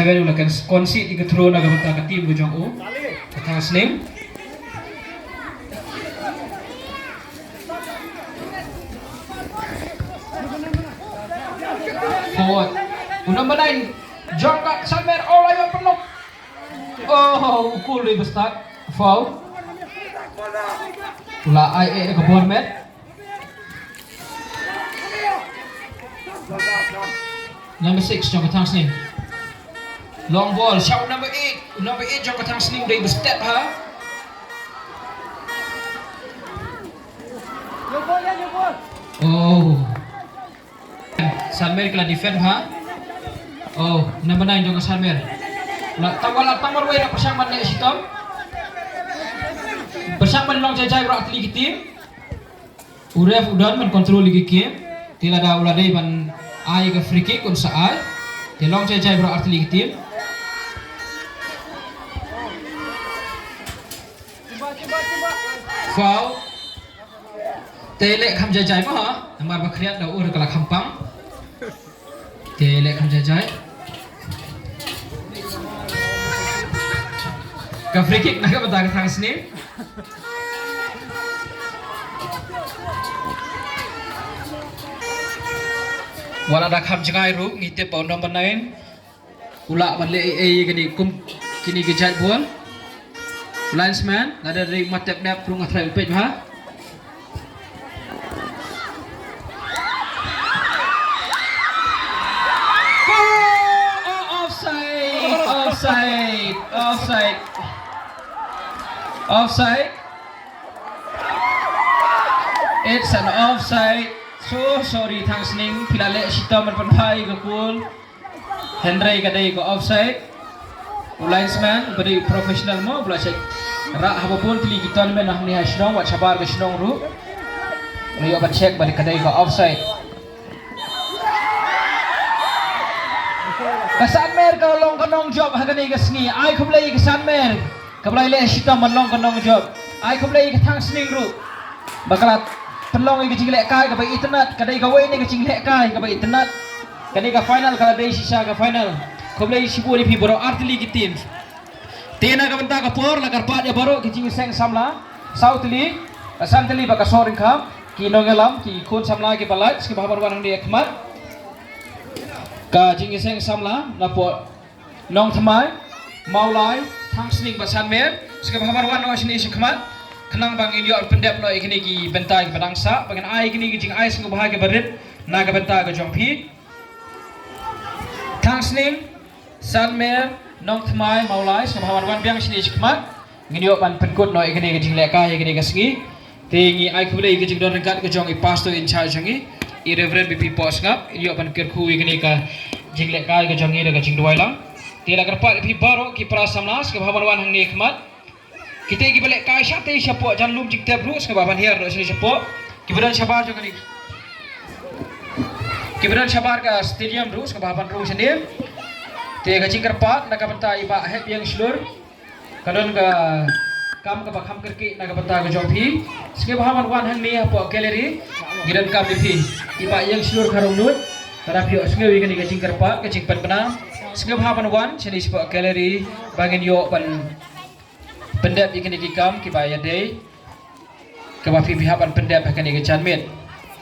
Saya ulah kan konsi di ketron agak betah ke tim Bujang U. Ketang Senin. Forward. Unang balay. Jangka Samer olayo penuh. Oh, ukul di bestak. Foul. Ulah ai ke Bournemouth. Number 6 Jangka Tang Senin. Long ball, shout number 8. Number 8 Jangka Tang Senin dari berstep ha. Oh. Salmer kena defend ha. Oh, number 9 Jangka Salmer. Tawar way nak persamaan ni sitom. Persamaan long jajai berak lagi tim. Uref udan menkontrol lagi game. Tidak ada uladai ban ai ke free kick kun saat. Dia long jajai berak lagi tim. Foul. Telek kham jajai mah ha. Namar bakriat dah ur kala khampang. Telek kham jajai. Ka free kick nak betah ke Tang Senin. Wala dah kham jangai ru ngitip pau number 9. Ula balik gini kini gejat bol. Linesman ada dari matap dap perung atrai page ha. Offside. It's an offside. So sorry Tang Senin pilale sita menpenpai ke kul. Henry kadai ke offside. Linesman beri profesional mo bela cek. Rak habapun tili kita men nah ni hasnong wat sabar ke snong ru. Ni obat cek balik kadai ke offside. Kesan mer kalau long kanong job hagani ke sengi. Ai kublai kesan mer. Kablai le sita manlong kanong job. Ai kublai ke Tang Senin ru. Bakalat penlong ke jinglek kai ke bai internet kadai ke wei ni ke jinglek kai ke bai internet. Kadai ke final kalau dai sisa ke final. Kublai sibu ni pi boro artili ke tim. Tena ka benta ka por la karpat ya baro ki jing seng samla. Sautli asantli baka soring kham ki nongelam ki khun samla ki balat ki babar wanang dia khmat. Ka jing seng samla na po nong thamai maulai Tang Senin basan mer ska babar wanang sini khmat. Kenang bang indio pendep no ikini ki bentai ki badangsa bagan ai kini ki jing ai sing bahage barit na ka benta ka jongpi. Tang Senin Sanmer nong thamai maulai samawan wan biang sini sikmat nginyo ban penkut no ikini ke jinglek ka ikini ke sengi tingi ai kubule ke jingdon rekat ke jong i pastor in charge jangi i reverend bp pos ngap inyo ban kerku ikini ka jinglek ka ke jong i ke jingdwai lang tila kerpat bp baro ki prasamnas ke bahawan wan hang ni khmat kita ki balik ka syate syapo jan lum jing tab rus ke baban hier do sini syapo kiberan sabar jong ni kiberan sabar ka stadium rus ke baban rus sini Tiga jing kerpat nak benta iba het yang slur kadon ka kam ka bakham kerki nak benta ka jompi ske bahaman wan hang ni apa gallery gidan kam dipi iba yang slur karung nut tarap yo ske wi ka jing kerpat ka jing penam ske bahaman wan sini sepa gallery bangin yo pan pendap ikini ki kam ki ba ya dei ka ba pi haban pendap ka ni ka chanmet